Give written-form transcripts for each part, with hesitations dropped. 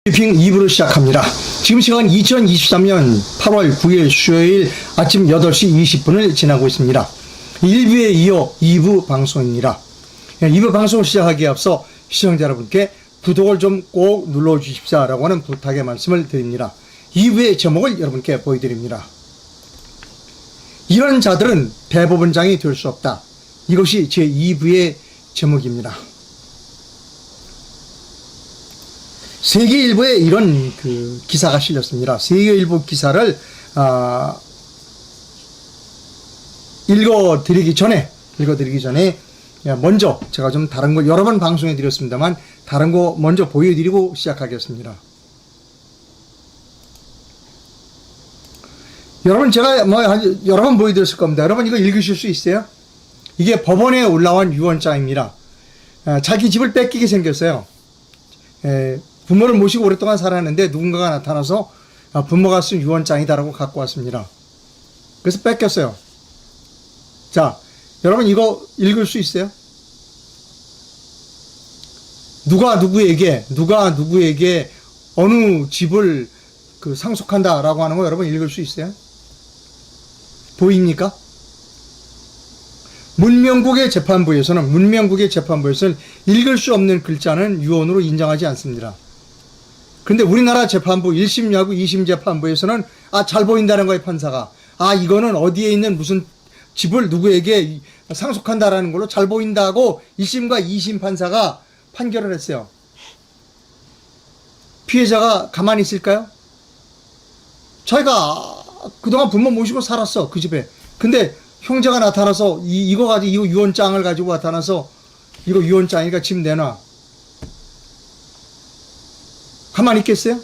브리핑 2부를 시작합니다. 지금 시간 2023년 8월 9일 수요일 아침 8시 20분을 지나고 있습니다. 1부에 이어 2부 방송입니다. 2부 방송을 시작하기에 앞서 시청자 여러분께 구독을 좀 꼭 눌러주십시오 라고 하는 부탁의 말씀을 드립니다. 2부의 제목을 여러분께 보여드립니다. 이런 자들은 대법원장이 될 수 없다. 이것이 제 2부의 제목입니다. 세계일보에 이런 기사가 실렸습니다. 세계일보 기사를 읽어드리기 전에 먼저 제가 좀 다른 거 여러 번 방송해 드렸습니다만 다른 거 먼저 보여드리고 시작하겠습니다. 여러분 제가 여러 번 보여드렸을 겁니다. 여러분 이거 읽으실 수 있어요? 이게 법원에 올라온 유언장입니다. 자기 집을 뺏기게 생겼어요. 부모를 모시고 오랫동안 살았는데 누군가가 나타나서 부모가 쓴 유언장이다라고 갖고 왔습니다. 그래서 뺏겼어요. 자, 여러분 이거 읽을 수 있어요? 누가 누구에게 어느 집을 상속한다라고 하는 거 여러분 읽을 수 있어요? 보입니까? 문명국의 재판부에서는 읽을 수 없는 글자는 유언으로 인정하지 않습니다. 근데 우리나라 재판부 1심하고 2심 재판부에서는 잘 보인다는 거예요, 판사가. 이거는 어디에 있는 무슨 집을 누구에게 상속한다라는 걸로 잘 보인다고 1심과 2심 판사가 판결을 했어요. 피해자가 가만히 있을까요? 자기가 그동안 부모 모시고 살았어, 그 집에. 근데 형제가 나타나서 이거 유언장을 가지고 나타나서 이거 유언장이니까 집 내놔. 가만히 있겠어요?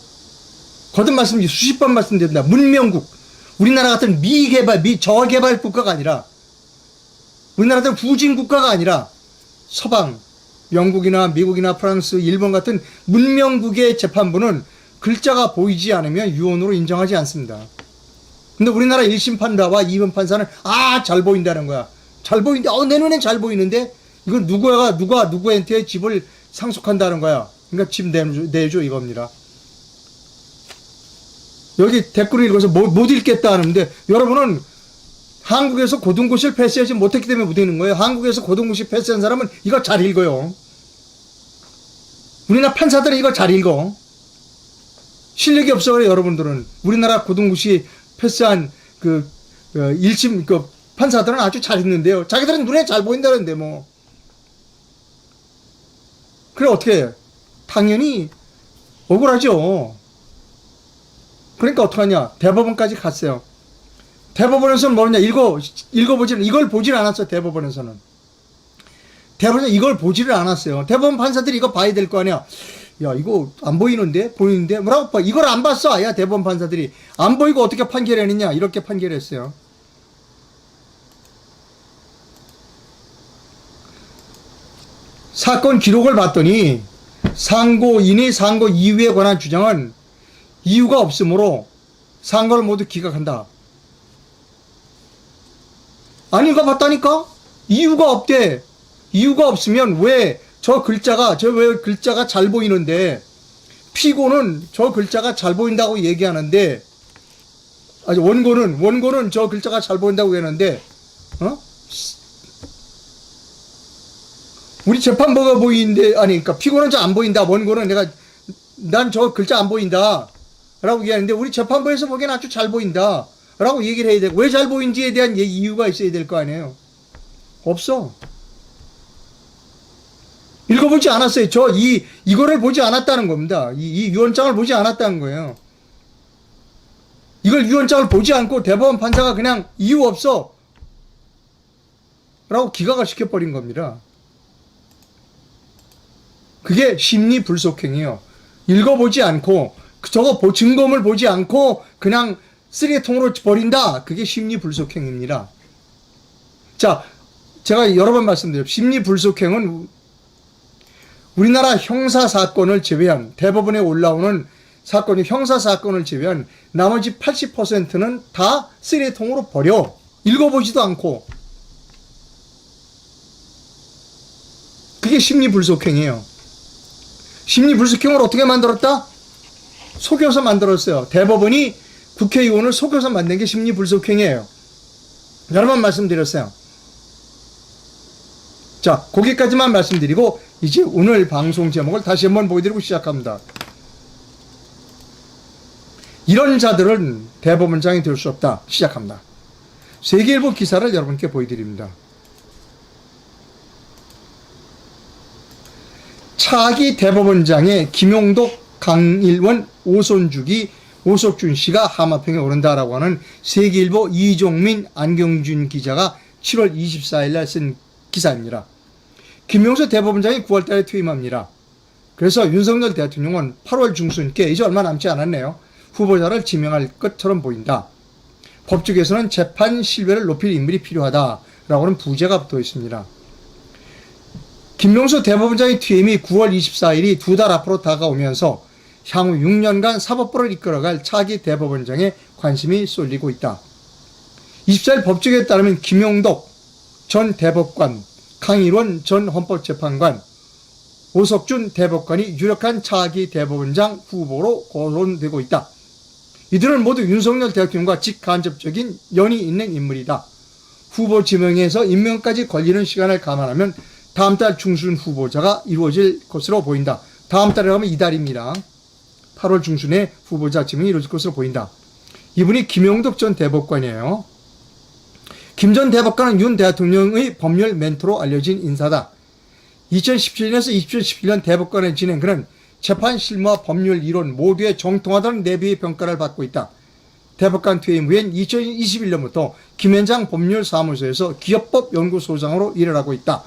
거듭 수십 번 말씀드립니다. 문명국. 우리나라 같은 저개발 국가가 아니라, 우리나라 같은 후진 국가가 아니라, 서방, 영국이나 미국이나 프랑스, 일본 같은 문명국의 재판부는 글자가 보이지 않으면 유언으로 인정하지 않습니다. 근데 우리나라 1심 판사와 2심 판사는, 잘 보인다는 거야. 잘 보이는데, 내 눈엔 잘 보이는데, 이건 누가 누구한테 집을 상속한다는 거야. 그러니까 집 내줘 이겁니다. 여기 댓글을 읽어서 못 읽겠다 하는데 여러분은 한국에서 고등고시를 패스하지 못했기 때문에 못 읽는 거예요. 한국에서 고등고시 패스한 사람은 이거 잘 읽어요. 우리나라 판사들은 이거 잘 읽어. 실력이 없어 그래요. 여러분들은 우리나라 고등고시 패스한 1심 판사들은 아주 잘 읽는데요. 자기들은 눈에 잘 보인다는데 뭐. 그래 어떻게 해요? 당연히 억울하죠. 그러니까 어떡하냐. 대법원까지 갔어요. 대법원에서는 뭐냐. 이걸 보질 않았어요. 대법원에서는 이걸 보지를 않았어요. 대법원 판사들이 이거 봐야 될 거 아니야. 야, 이거 안 보이는데? 보이는데? 뭐라고 봐. 이걸 안 봤어. 대법원 판사들이. 안 보이고 어떻게 판결했느냐. 이렇게 판결했어요. 사건 기록을 봤더니 상고인이 상고 이유에 관한 주장은 이유가 없으므로 상고를 모두 기각한다. 이거 봤다니까? 이유가 없대. 이유가 없으면 왜 글자가 잘 보이는데, 피고는 저 글자가 잘 보인다고 얘기하는데, 원고는 저 글자가 잘 보인다고 얘기하는데, 우리 재판부가 보이는데, 그러니까 피고는 저 안 보인다. 원고는 난 저 글자 안 보인다. 라고 얘기하는데, 우리 재판부에서 보기엔 아주 잘 보인다. 라고 얘기를 해야 되고, 왜 잘 보인지에 대한 이유가 있어야 될 거 아니에요. 없어. 읽어보지 않았어요. 이거를 보지 않았다는 겁니다. 이 유언장을 보지 않았다는 거예요. 이걸 유언장을 보지 않고 대법원 판사가 그냥 이유 없어. 라고 기각을 시켜버린 겁니다. 그게 심리 불속행이에요. 읽어보지 않고, 증거물 보지 않고, 그냥 쓰레기통으로 버린다. 그게 심리 불속행입니다. 자, 제가 여러 번 말씀드렸죠. 심리 불속행은 우리나라 형사사건을 제외한, 대법원에 올라오는 사건이 형사사건을 제외한 나머지 80%는 다 쓰레기통으로 버려. 읽어보지도 않고. 그게 심리 불속행이에요. 심리 불속행을 어떻게 만들었다? 속여서 만들었어요. 대법원이 국회의원을 속여서 만든 게 심리불속행위예요. 여러 번 말씀드렸어요. 자, 거기까지만 말씀드리고 이제 오늘 방송 제목을 다시 한번 보여드리고 시작합니다. 이런 자들은 대법원장이 될 수 없다. 시작합니다. 세계일보 기사를 여러분께 보여드립니다. 차기 대법원장의 김용덕, 강일원, 오석준 씨가 하마평에 오른다라고 하는 세계일보 이종민, 안경준 기자가 7월 24일 날 쓴 기사입니다. 김용수 대법원장이 9월 달에 퇴임합니다. 그래서 윤석열 대통령은 8월 중순께 이제 얼마 남지 않았네요. 후보자를 지명할 것처럼 보인다. 법조계에서는 재판 신뢰를 높일 인물이 필요하다라고 하는 부제가 붙어 있습니다. 김용수 대법원장의 퇴임이 9월 24일이 2달 앞으로 다가오면서 향후 6년간 사법부를 이끌어갈 차기 대법원장에 관심이 쏠리고 있다. 24일 법조계에 따르면 김용덕 전 대법관, 강일원 전 헌법재판관, 오석준 대법관이 유력한 차기 대법원장 후보로 거론되고 있다. 이들은 모두 윤석열 대통령과 직간접적인 연이 있는 인물이다. 후보 지명에서 임명까지 걸리는 시간을 감안하면 다음 달 중순 후보자가 이루어질 것으로 보인다. 다음 달에 하면 이달입니다. 8월 중순에 후보자 지명이 이루어질 것으로 보인다. 이분이 김용덕 전 대법관이에요. 김 전 대법관은 윤 대통령의 법률 멘토로 알려진 인사다. 2017년에서 2017년 대법관을 지낸 그는 재판 실무와 법률 이론 모두에 정통하다는 내부의 평가를 받고 있다. 대법관 퇴임 후엔 2021년부터 김현장 법률사무소에서 기업법 연구소장으로 일을 하고 있다.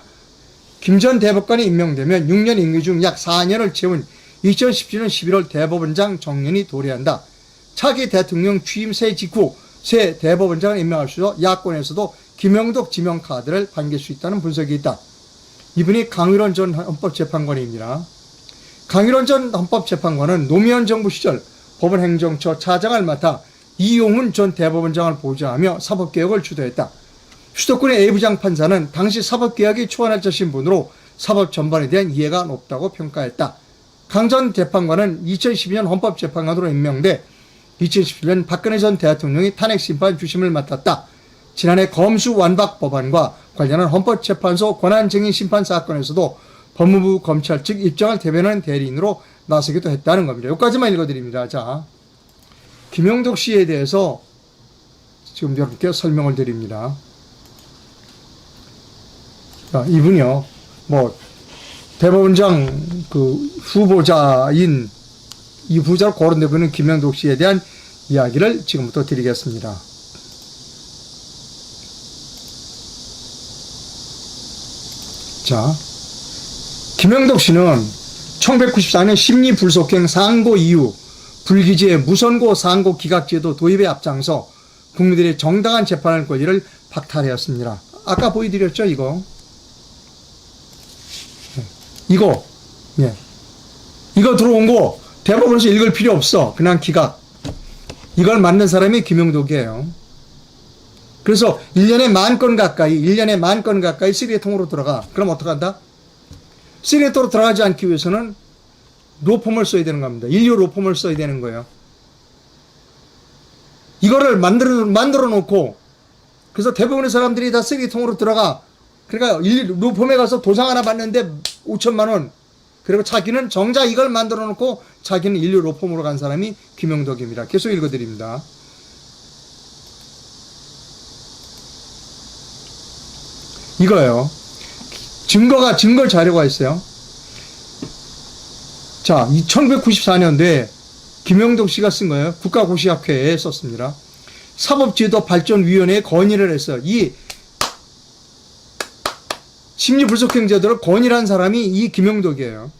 김 전 대법관이 임명되면 6년 임기 중 약 4년을 채운 2017년 11월 대법원장 정년이 도래한다. 차기 대통령 취임새 직후 새 대법원장을 임명할 수 있어 야권에서도 김용덕 지명 카드를 반길 수 있다는 분석이 있다. 이분이 강일원 전 헌법재판관입니다. 강일원 전 헌법재판관은 노무현 정부 시절 법원행정처 차장을 맡아 이용훈 전 대법원장을 보좌하며 사법개혁을 주도했다. 수도권의 A부장 판사는 당시 사법개혁이 초안할 신분으로 사법 전반에 대한 이해가 높다고 평가했다. 강 전 재판관은 2012년 헌법재판관으로 임명돼 2017년 박근혜 전 대통령이 탄핵심판 주심을 맡았다. 지난해 검수 완박 법안과 관련한 헌법재판소 권한쟁의 심판 사건에서도 법무부 검찰 측 입장을 대변하는 대리인으로 나서기도 했다는 겁니다. 여기까지만 읽어드립니다. 자, 김용덕 씨에 대해서 지금 여러분께 설명을 드립니다. 자, 이분이요, 대법원장 후보자인 이 후보자로 거론되고 있는 김용덕 씨에 대한 이야기를 지금부터 드리겠습니다. 자, 김용덕 씨는 1994년 심리불속행 상고 이후 불기지의 무선고 상고 기각제도 도입에 앞장서 국민들의 정당한 재판할 권리를 박탈하였습니다. 아까 보여드렸죠, 이거. 이거 들어온 거 대법원에서 읽을 필요 없어. 그냥 기각. 이걸 만든 사람이 김용덕이에요. 그래서 1년에 10,000건 가까이 쓰레기통으로 들어가. 그럼 어떡한다? 쓰레기통으로 들어가지 않기 위해서는 로펌을 써야 되는 겁니다. 인류 로펌을 써야 되는 거예요. 이거를 만들어 놓고, 그래서 대부분의 사람들이 다 쓰레기통으로 들어가. 그러니까 로펌에 가서 도장 하나 받는데 5천만 원. 그리고 자기는 정작 이걸 만들어 놓고 자기는 인류 로펌으로 간 사람이 김용덕입니다. 계속 읽어드립니다. 이거예요. 증거 자료가 있어요. 자, 1994년도에 김용덕 씨가 쓴 거예요. 국가고시학회에 썼습니다. 사법제도발전위원회에 건의를 했어요. 이 심리불속행제도를 건의한 사람이 이 김용덕이에요.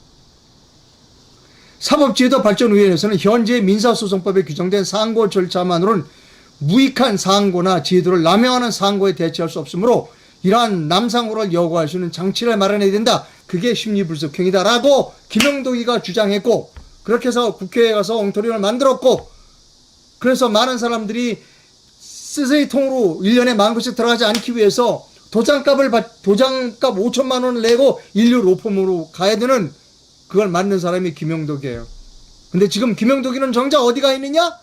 사법제도발전위원회에서는 현재 민사소송법에 규정된 상고 절차만으로는 무익한 상고나 제도를 남용하는 상고에 대처할 수 없으므로 이러한 남상고를 여부할 수 있는 장치를 마련해야 된다. 그게 심리불속행위다라고 김용덕이가 주장했고, 그렇게 해서 국회에 가서 엉터리를 만들었고, 그래서 많은 사람들이 쓰레기통으로 1년에 10,000건씩 들어가지 않기 위해서 도장값 5천만 원을 내고 인류 로펌으로 가야 되는, 그걸 만든 사람이 김용덕이에요. 근데 지금 김영덕이는 정작 어디가 있느냐?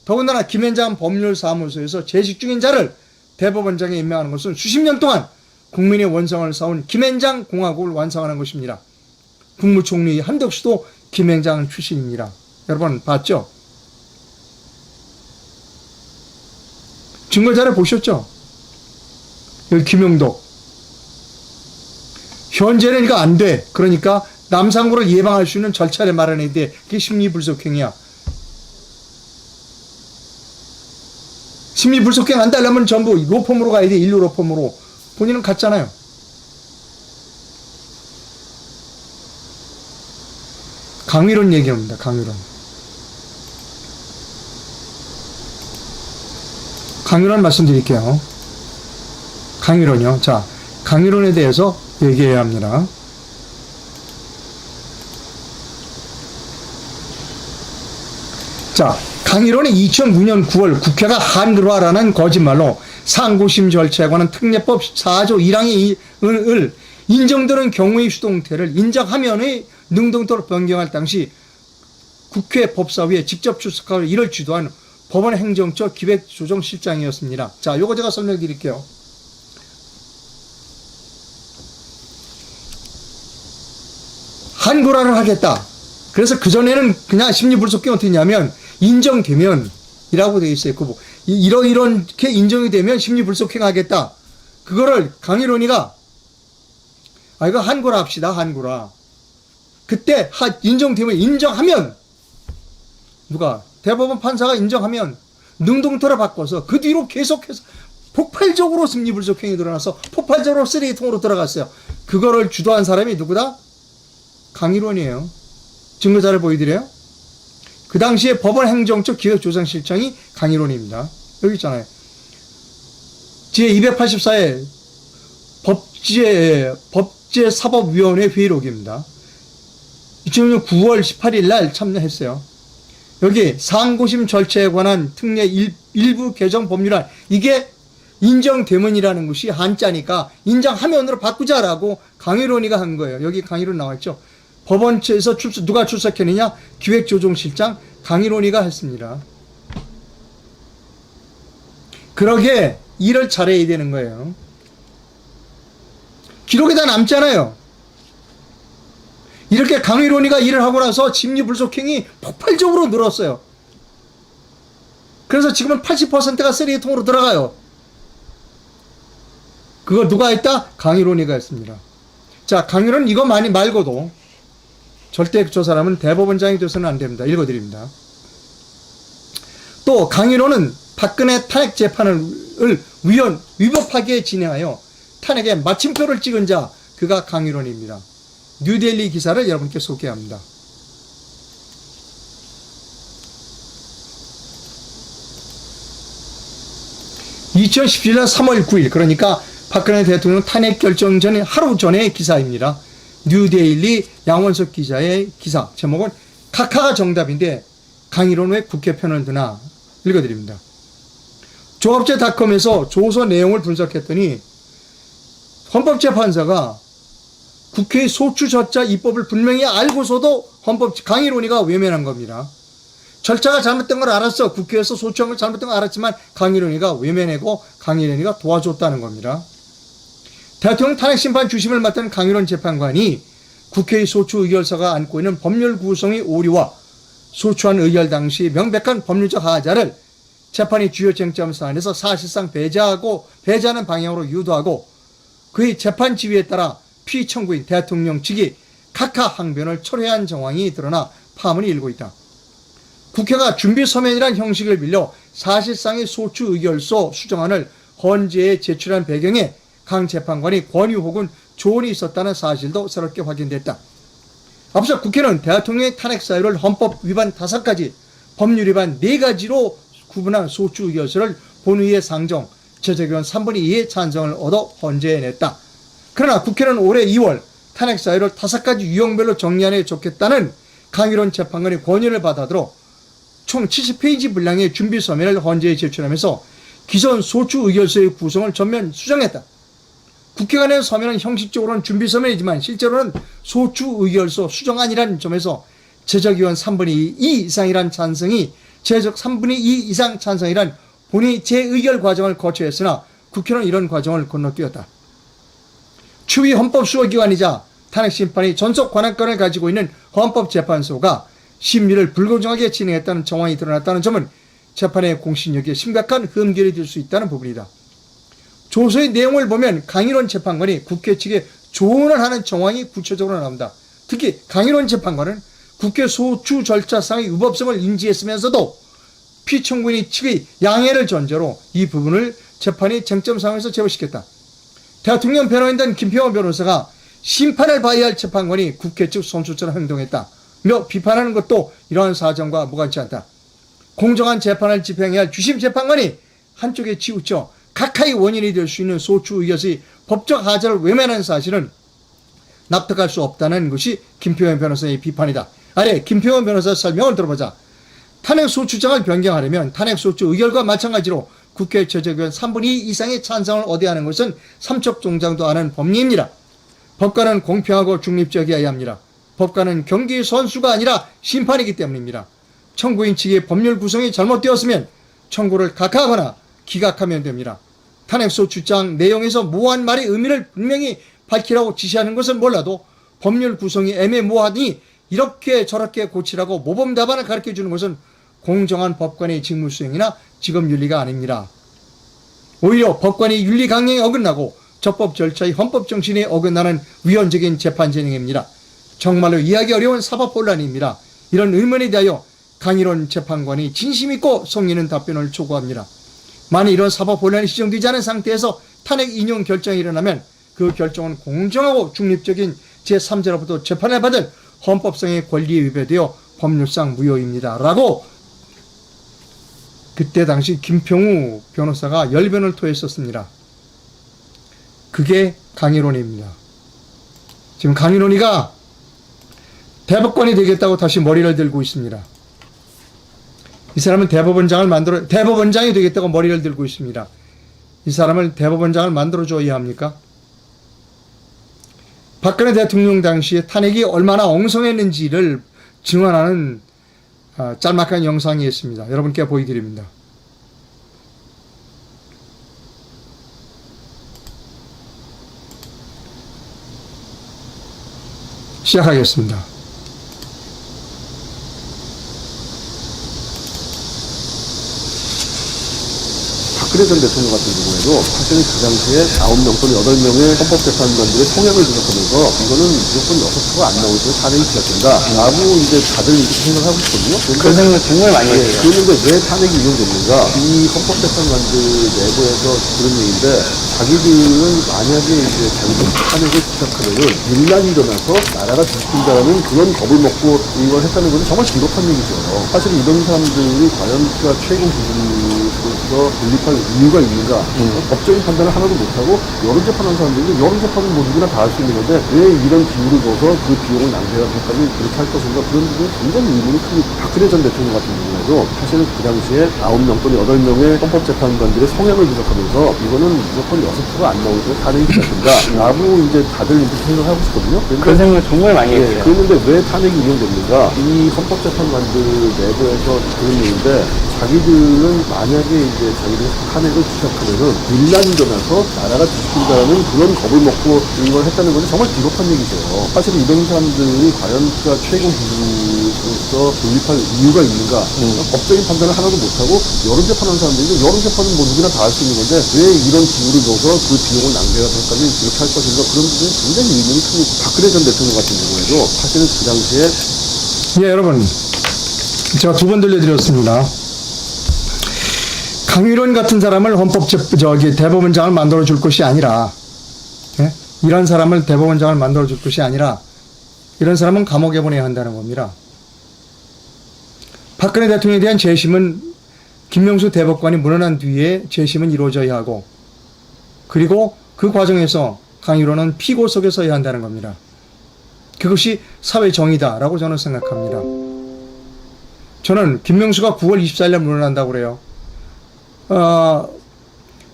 더군다나 김앤장 법률사무소에서 재직 중인 자를 대법원장에 임명하는 것은 수십 년 동안 국민의 원성을 쌓은 김앤장 공화국을 완성하는 것입니다. 국무총리 한덕수도 김앤장 출신입니다. 여러분 봤죠? 증거자료 보셨죠? 여기 김영덕. 현재는 이거 안 돼. 그러니까 남상구를 예방할 수 있는 절차를 마련해야 돼. 그게 심리불속행위야. 심리불속행 안 달라면 전부 로펌으로 가야 돼. 인류 로펌으로. 본인은 갔잖아요. 강위론 얘기합니다. 강위론. 강위론 말씀드릴게요. 강위론이요. 자, 강위론에 대해서 얘기해야 합니다. 자, 강위론은 2009년 9월 국회가 한글화라는 거짓말로 상고심 절차에 관한 특례법 4조 1항을 인정되는 경우의 수동태를 인정하면의 능동태로 변경할 당시 국회 법사위에 직접 출석하고 이를 주도한 법원 행정처 기획조정실장이었습니다. 자, 요거 제가 설명해 드릴게요. 한글화를 하겠다. 그래서 그전에는 그냥 심리불속행 어떻게 했냐면 인정되면 이라고 되어 있어요. 이렇게 인정이 되면 심리불속행 하겠다. 그거를 강일원이가 이거 한글화 합시다. 한글화. 그때 인정되면 인정하면 누가 대법원 판사가 인정하면 능동태로 바꿔서 그 뒤로 계속해서 폭발적으로 심리불속행이 드러나서 폭발적으로 쓰레기통으로 들어갔어요. 그거를 주도한 사람이 누구다? 강일원이에요. 증거자를 보여드려요. 그 당시에 법원 행정처 기획조정실장이 강일원입니다. 여기 있잖아요. 제284회 법제사법위원회 회의록입니다. 2006년 9월 18일 날 참여했어요. 여기 상고심 절차에 관한 특례 일부 개정 법률안, 이게 인정되면이라는 것이 한자니까 인정하면으로 바꾸자라고 강일원이가 한 거예요. 여기 강일원 나와있죠. 법원에서 누가 출석했느냐? 기획조정실장 강일원이가 했습니다. 그러게 일을 잘해야 되는 거예요. 기록에 다 남잖아요. 이렇게 강일원이가 일을 하고 나서 심리불속행이 폭발적으로 늘었어요. 그래서 지금은 80%가 쓰레기통으로 들어가요. 그거 누가 했다? 강일원이가 했습니다. 자, 강일원 이거 많이 말고도 절대 저 사람은 대법원장이 돼서는 안 됩니다. 읽어드립니다. 또 강일원은 박근혜 탄핵 재판을 위법하게 진행하여 탄핵에 마침표를 찍은 자, 그가 강일원입니다. 뉴델리 기사를 여러분께 소개합니다. (2017년 3월 9일) 그러니까 박근혜 대통령 탄핵 결정 전에 하루 전의 기사입니다. 뉴데일리 양원석 기자의 기사 제목은 카카가 정답인데 강일원 왜 국회 편을 드나 읽어드립니다. 조합제닷컴에서 조서 내용을 분석했더니 헌법재판사가 국회의 소추저자 입법을 분명히 알고서도 강일원이가 외면한 겁니다. 절차가 잘못된 걸 알았어. 국회에서 소추한 걸 잘못된 걸 알았지만 강일원이가 외면하고 강일원이가 도와줬다는 겁니다. 대통령 탄핵심판 주심을 맡은 강일원 재판관이 국회의 소추 의결서가 안고 있는 법률 구성의 오류와 소추한 의결 당시 명백한 법률적 하자를 재판의 주요 쟁점 사안에서 사실상 배제하는 방향으로 유도하고 그의 재판 지휘에 따라 피청구인 대통령 측이 카카 항변을 철회한 정황이 드러나 파문이 일고 있다. 국회가 준비서면이란 형식을 빌려 사실상의 소추 의결서 수정안을 헌재에 제출한 배경에 강 재판관이 권유 혹은 조언이 있었다는 사실도 새롭게 확인됐다. 앞서 국회는 대통령의 탄핵 사유를 헌법 위반 5가지, 법률 위반 4가지로 구분한 소추 의결서를 본회의에 상정, 제적의원 3분의 2의 찬성을 얻어 헌재에 냈다. 그러나 국회는 올해 2월 탄핵 사유를 5가지 유형별로 정리하는 게 좋겠다는 강일원 재판관의 권유를 받아들어 총 70페이지 분량의 준비 서면을 헌재에 제출하면서 기존 소추 의결서의 구성을 전면 수정했다. 국회가 낸 서면은 형식적으로는 준비 서면이지만 실제로는 소추 의결서 수정안이라는 점에서 제적의원 3분의 2 이상이란 찬성이 제적 3분의 2 이상 찬성이란 본인이 재의결 과정을 거쳐야 했으나 국회는 이런 과정을 건너뛰었다. 추위 헌법수호기관이자 탄핵심판이 전속 관할권을 가지고 있는 헌법재판소가 심리를 불공정하게 진행했다는 정황이 드러났다는 점은 재판의 공신력에 심각한 흠결이 될 수 있다는 부분이다. 조서의 내용을 보면 강인원 재판관이 국회 측에 조언을 하는 정황이 구체적으로 나온다. 특히 강인원 재판관은 국회 소추 절차상의 위법성을 인지했으면서도 피청구인 측의 양해를 전제로 이 부분을 재판의 쟁점 상황에서 제보시켰다. 대통령 변호인단 김평호 변호사가 심판을 봐야 할 재판관이 국회 측 손수처럼 행동했다 며 비판하는 것도 이러한 사정과 무관치 않다. 공정한 재판을 집행해야 할 주심 재판관이 한쪽에 치우쳐 각하의 원인이 될 수 있는 소추 의견의 법적 하자를 외면하는 사실은 납득할 수 없다는 것이 김평호 변호사의 비판이다. 아래 김평호 변호사의 설명을 들어보자. 탄핵소추장을 변경하려면 탄핵소추 의결과 마찬가지로 국회 제적의원 3분의 2 이상의 찬성을 얻어야 하는 것은 삼척동장도 아는 법리입니다. 법관은 공평하고 중립적이어야 합니다. 법관은 경기 선수가 아니라 심판이기 때문입니다. 청구인 측의 법률 구성이 잘못되었으면 청구를 각하하거나 기각하면 됩니다. 탄핵소추장 내용에서 모호한 말의 의미를 분명히 밝히라고 지시하는 것은 몰라도 법률 구성이 애매모호하니 이렇게 저렇게 고치라고 모범 답안을 가르쳐주는 것은 공정한 법관의 직무수행이나 직업윤리가 아닙니다. 오히려 법관의 윤리 강령에 어긋나고 적법 절차의 헌법 정신에 어긋나는 위헌적인 재판 진행입니다. 정말로 이해하기 어려운 사법혼란입니다. 이런 의문에 대하여 강인원 재판관이 진심 있고 성의 있는 답변을 촉구합니다. 만일 이런 사법혼란이 시정되지 않은 상태에서 탄핵 인용 결정이 일어나면 그 결정은 공정하고 중립적인 제3자로부터 재판을 받은 헌법상의 권리에 위배되어 법률상 무효입니다. 라고 그때 당시 김평우 변호사가 열변을 토했었습니다. 그게 강인원입니다. 지금 강인원이가 대법관이 되겠다고 다시 머리를 들고 있습니다. 이 사람은 대법원장이 되겠다고 머리를 들고 있습니다. 이 사람을 대법원장을 만들어줘야 합니까? 박근혜 대통령 당시에 탄핵이 얼마나 엉성했는지를 증언하는 짤막한 영상이 있습니다. 여러분께 보여드립니다. 시작하겠습니다. 박근혜 전 대통령 같은 경우에도 사실은 그 당시에 9명 또는 8명의 헌법재판관들의 성향을 분석하면서 이거는 무조건 6표가 안 나올 때 탄핵이 시작된다 라고 이제 다들 이렇게 생각하고 있거든요. 그런 생각 정말 많이 했어요. 그런데 왜 탄핵이 인용됐는가? 이 헌법재판관들 내부에서 그런 얘기인데 자기들은 만약에 이제 자기들 탄핵을 시작하면은 밀란이 일어나서 나라가 뒤집힌다라는 그런 겁을 먹고 이걸 했다는 것은 정말 비겁한 얘기죠. 사실 이런 사람들이 과연 최고 기준으로서 분립할 이유가 있는가? 법적인 판단을 하나도 못하고 여론재판하는 사람들이 여론재판은 뭐 누구나 다 할 수 있는 건데 왜 이런 기구를 넣어서 그 비용을 낭비하기까지 그렇게 할 것인가? 그런 부분에 굉장히 의문이 큽니다. 박근혜 전 대통령 같은 경우에도 사실은 그 당시에 9명 또는 8명의 헌법재판관들의 성향을 분석하면서 이거는 무조건 6표가 안 나올 때 탄핵이 시작된다 라고 이제 다들 이렇게 생각하고 있거든요. 그런 생각 정말 많이 했어요. 그런데 왜 탄핵이 인용됐는가? 이 헌법재판관들 내부에서 그런 얘기인데 자기들은 만약에 이제 자기들 탄핵을 시작하면은 밀란이 일어나서 나라가 뒤집힌다는 그런 겁을 먹고 이걸 했다는 것은 정말 비겁한 얘기죠. 사실 이런 사람들이 과연 최고 기준으로서 분립할 이유가 있는가? 법적인 판단을 하나도 못하고 여론재판하는 사람들이 여론재판은 뭐 누구나 다 할 수 있는 건데 왜 이런 기구를 넣어서 그 비용을 낭비하기까지 그렇게 할 것인가? 그런 부분에 굉장히 의문이 큽니다. 박근혜 전 대통령 같은 경우에도 사실은 그 당시에 여러분 제가 2번 들려드렸습니다. 강일원 같은 사람을 대법원장을 만들어줄 것이 아니라, 이런 사람을 대법원장을 만들어줄 것이 아니라, 이런 사람은 감옥에 보내야 한다는 겁니다. 박근혜 대통령에 대한 재심은 김명수 대법관이 물러난 뒤에 재심은 이루어져야 하고, 그리고 그 과정에서 강일원은 피고석에 서야 한다는 겁니다. 그것이 사회 정의다라고 저는 생각합니다. 저는 김명수가 9월 24일에 물러난다고 그래요.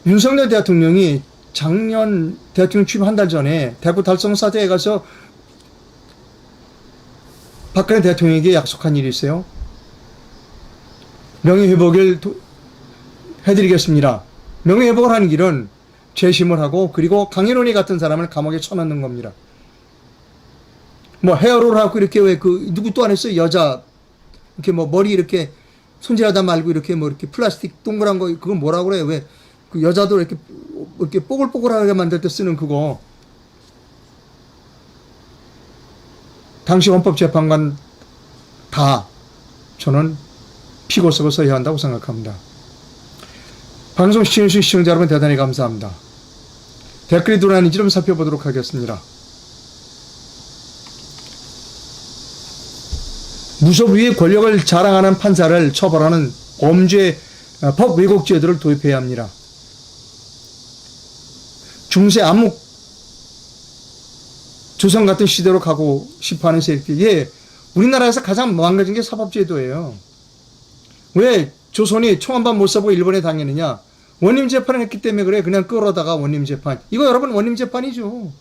윤석열 대통령이 작년 대통령 취임 한 달 전에 대구 달성사대에 가서 박근혜 대통령에게 약속한 일이 있어요. 명예회복을 해드리겠습니다. 명예회복을 하는 길은 재심을 하고 그리고 강인원이 같은 사람을 감옥에 쳐넣는 겁니다. 뭐 헤어롤 하고 이렇게 왜 그 누구 또 안 했어요? 여자 이렇게 뭐 머리 이렇게 손질하다 말고 이렇게 뭐 이렇게 플라스틱 동그란 거 그건 뭐라고 그래요? 왜 그 여자도 이렇게 뽀글뽀글하게 만들 때 쓰는 그거. 당시 헌법재판관 다 저는 피고석을 써야 한다고 생각합니다. 방송 시청해주신 시청자 여러분 대단히 감사합니다. 댓글이 들어왔는지 좀 살펴보도록 하겠습니다. 무속 위의 권력을 자랑하는 판사를 처벌하는 범죄, 법 왜곡죄들을 도입해야 합니다. 중세 암묵 조선 같은 시대로 가고 싶어하는 세력들. 예, 우리나라에서 가장 망가진 게 사법제도예요. 왜 조선이 총 한 방 못 쏴보고 일본에 당했느냐? 원님 재판을 했기 때문에 그래. 그냥 끌어다가 원님 재판. 이거 여러분 원님 재판이죠.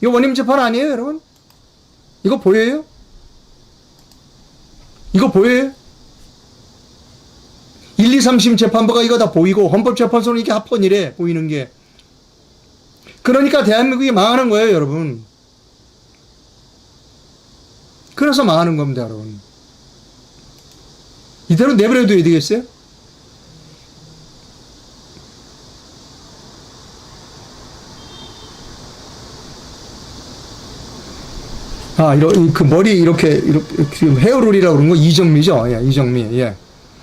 이거 원님 재판 아니에요, 여러분? 이거 보여요? 이거 보여요? 1, 2, 3심 재판부가 이거 다 보이고 헌법재판소는 이게 합헌이래 보이는 게. 그러니까 대한민국이 망하는 거예요, 여러분. 그래서 망하는 겁니다, 여러분. 이대로 내버려둬야 되겠어요? 아, 그 머리 이렇게 지금 헤어롤이라고 그러는 거 이정미죠? 예, 이정미. 예.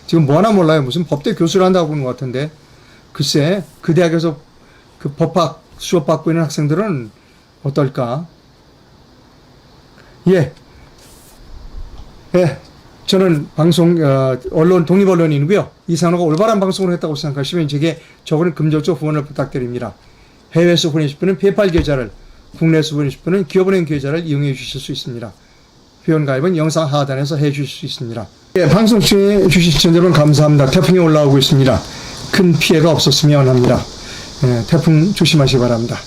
지금 뭐 하나 몰라요. 무슨 법대 교수를 한다고 그러는 것 같은데. 글쎄, 그 대학에서 그 법학 수업 받고 있는 학생들은 어떨까? 예. 예. 저는 방송, 언론, 독립언론인이고요. 이상호가 올바른 방송을 했다고 생각하시면 제게 적은 금전적 후원을 부탁드립니다. 해외에서 보내실 분은 페이팔 계좌를, 국내에서 보내실 분은 기업은행 계좌를 이용해 주실 수 있습니다. 회원가입은 영상 하단에서 해 주실 수 있습니다. 예, 방송 시청해 주신 시청자 여러분 감사합니다. 태풍이 올라오고 있습니다. 큰 피해가 없었으면 합니다. 예, 태풍 조심하시기 바랍니다.